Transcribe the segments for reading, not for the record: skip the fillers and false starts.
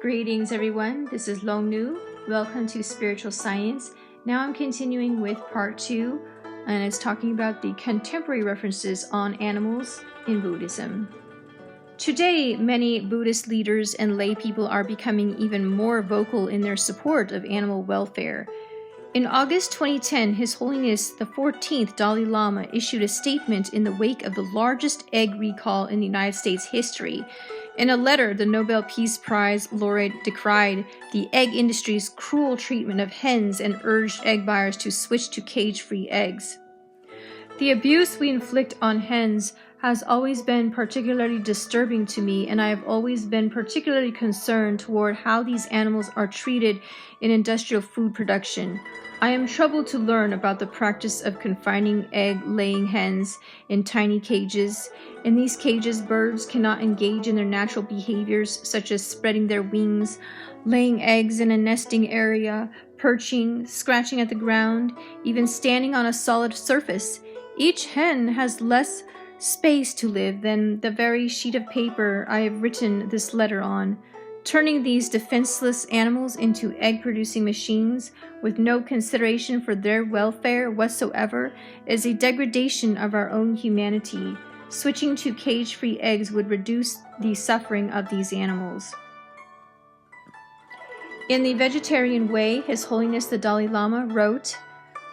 Greetings everyone, this is Long Nu. Welcome to Spiritual Science. Now I'm continuing with part 2, and it's talking about the contemporary references on animals in Buddhism. Today, many Buddhist leaders and lay people are becoming even more vocal in their support of animal welfare. In August 2010, His Holiness the 14th Dalai Lama issued a statement in the wake of the largest egg recall in the United States history. In a letter, the Nobel Peace Prize laureate decried the egg industry's cruel treatment of hens and urged egg buyers to switch to cage-free eggs. The abuse we inflict on hens has always been particularly disturbing to me, and I have always been particularly concerned toward how these animals are treated in industrial food production. I am troubled to learn about the practice of confining egg-laying hens in tiny cages. In these cages, birds cannot engage in their natural behaviors, such as spreading their wings, laying eggs in a nesting area, perching, scratching at the ground, even standing on a solid surface. Each hen has less space to live than the very sheet of paper I have written this letter on. Turning these defenseless animals into egg-producing machines with no consideration for their welfare whatsoever is a degradation of our own humanity. Switching to cage-free eggs would reduce the suffering of these animals. In the Vegetarian Way, His Holiness the Dalai Lama wrote,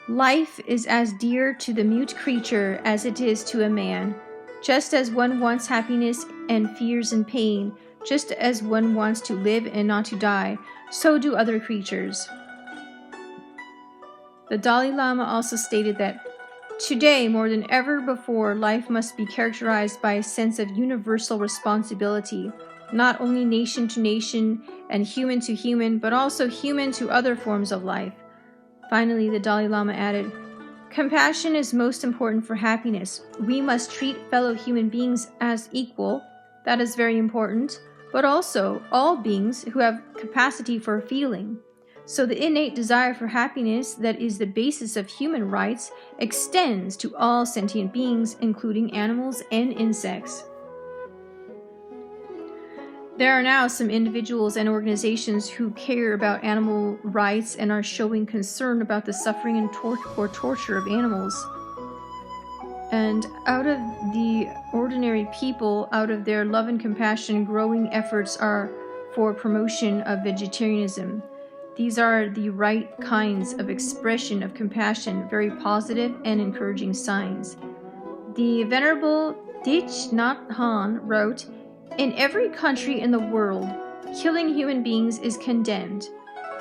"Life is as dear to the mute creature as it is to a man. Just as one wants happiness and fears and pain, just as one wants to live and not to die, so do other creatures." The Dalai Lama also stated that today, more than ever before, life must be characterized by a sense of universal responsibility, not only nation to nation and human to human, but also human to other forms of life. Finally, the Dalai Lama added, "Compassion is most important for happiness. We must treat fellow human beings as equal. That is very important, but also all beings who have capacity for feeling. So the innate desire for happiness that is the basis of human rights extends to all sentient beings, including animals and insects." There are now some individuals and organizations who care about animal rights and are showing concern about the suffering and torture of animals. And out of the ordinary people, out of their love and compassion, growing efforts are for promotion of vegetarianism. These are the right kinds of expression of compassion, very positive and encouraging signs. The Venerable Thich Nhat Hanh wrote, "In every country in the world, killing human beings is condemned.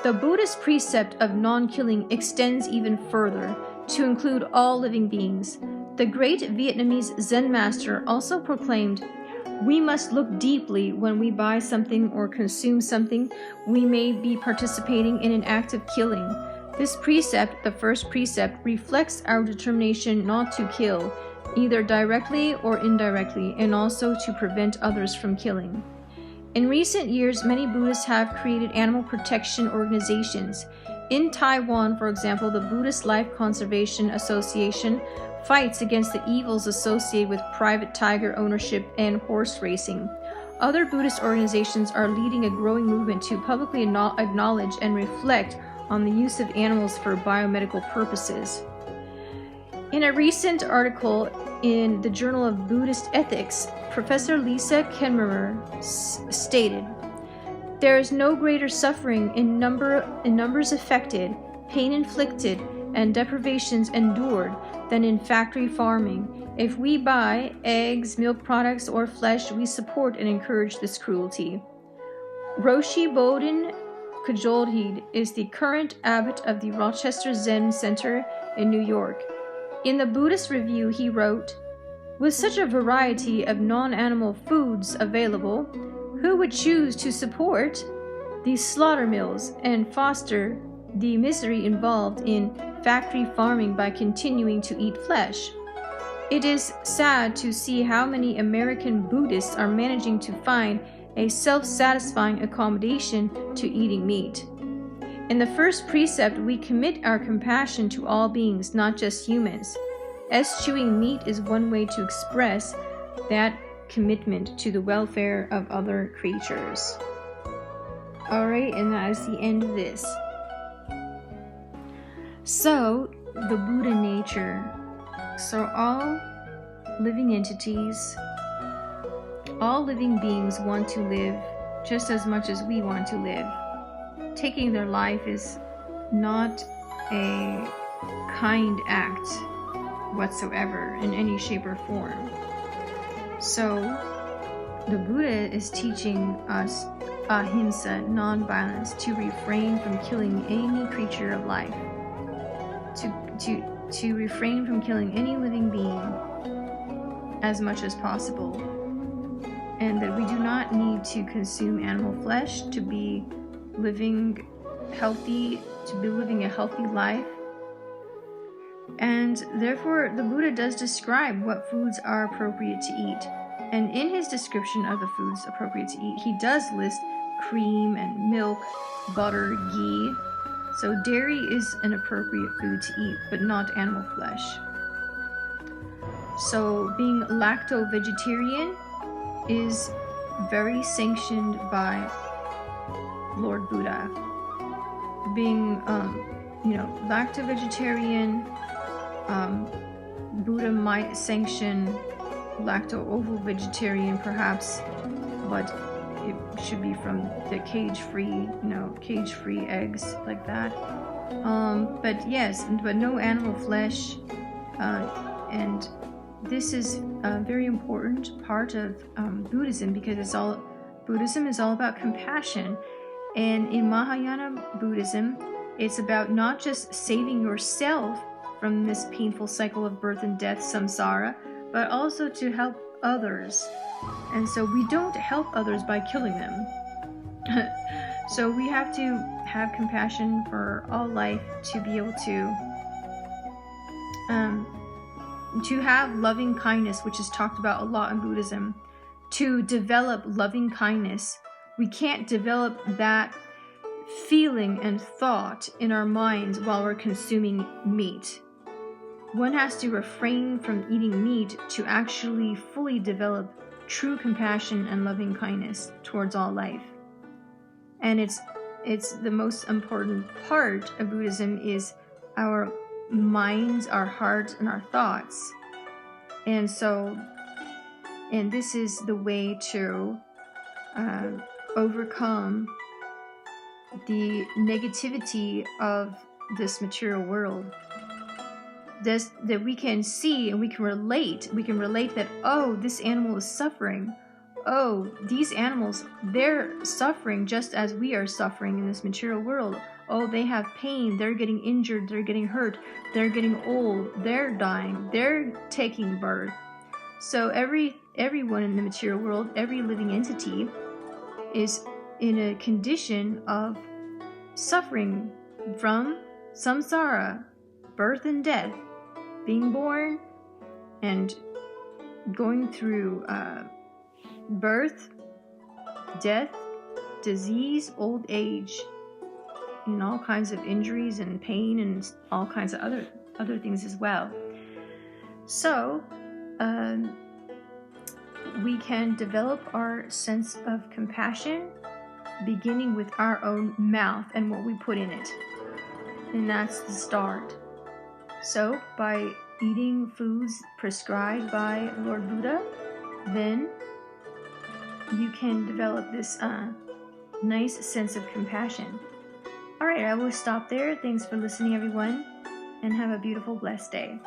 The Buddhist precept of non-killing extends even further, to include all living beings. The great Vietnamese Zen master also proclaimed, 'We must look deeply when we buy something or consume something. We may be participating in an act of killing.' This precept, the first precept, reflects our determination not to kill, either directly or indirectly, and also to prevent others from killing." In recent years, many Buddhists have created animal protection organizations. In Taiwan, for example, the Buddhist Life Conservation Association fights against the evils associated with private tiger ownership and horse racing. Other Buddhist organizations are leading a growing movement to publicly acknowledge and reflect on the use of animals for biomedical purposes. In a recent article in the Journal of Buddhist Ethics, Professor Lisa Kenmerer stated, "There is no greater suffering in numbers affected, pain inflicted, and deprivations endured than in factory farming. If we buy eggs, milk products, or flesh, we support and encourage this cruelty." Roshi Bodhin Kajolhid is the current abbot of the Rochester Zen Center in New York. In the Buddhist Review, he wrote, "With such a variety of non-animal foods available, who would choose to support these slaughter mills and foster the misery involved in factory farming by continuing to eat flesh? It is sad to see how many American Buddhists are managing to find a self-satisfying accommodation to eating meat. In the first precept, we commit our compassion to all beings, not just humans. Eschewing meat is one way to express that commitment to the welfare of other creatures." Alright, and that is the end of this. So, the Buddha nature. So all living entities, all living beings want to live just as much as we want to live. Taking their life is not a kind act whatsoever in any shape or form. So the Buddha is teaching us ahimsa, non-violence, to refrain from killing any creature of life, to refrain from killing any living being as much as possible, and that we do not need to consume animal flesh to be living healthy, to be living a healthy life. And therefore the Buddha does describe what foods are appropriate to eat, and in his description of the foods appropriate to eat, he does list cream and milk, butter, ghee. So dairy is an appropriate food to eat, but not animal flesh. So being lacto-vegetarian is very sanctioned by Lord Buddha. Being, lacto-vegetarian, Buddha might sanction lacto-ovo-vegetarian perhaps, but it should be from the cage-free eggs like that. But yes, but no animal flesh, and this is a very important part of Buddhism, because Buddhism is all about compassion. And in Mahayana Buddhism, it's about not just saving yourself from this painful cycle of birth and death, samsara, but also to help others. And so we don't help others by killing them. So we have to have compassion for all life to be able to have loving kindness, which is talked about a lot in Buddhism. To develop loving kindness, we can't develop that feeling and thought in our minds while we're consuming meat. One has to refrain from eating meat to actually fully develop true compassion and loving kindness towards all life. And it's the most important part of Buddhism is our minds, our hearts, and our thoughts. And this is the way to overcome the negativity of this material world. That we can see and we can relate that, oh, this animal is suffering. Oh, these animals, they're suffering just as we are suffering in this material world. Oh, they have pain, they're getting injured, they're getting hurt, they're getting old, they're dying, they're taking birth. So everyone in the material world, every living entity is in a condition of suffering from samsara, birth and death, being born and going through birth, death, disease, old age, and all kinds of injuries and pain and all kinds of other things as well. So we can develop our sense of compassion beginning with our own mouth and what we put in it. And that's the start. So by eating foods prescribed by Lord Buddha, then you can develop this nice sense of compassion. Alright, I will stop there. Thanks for listening, everyone, and have a beautiful, blessed day.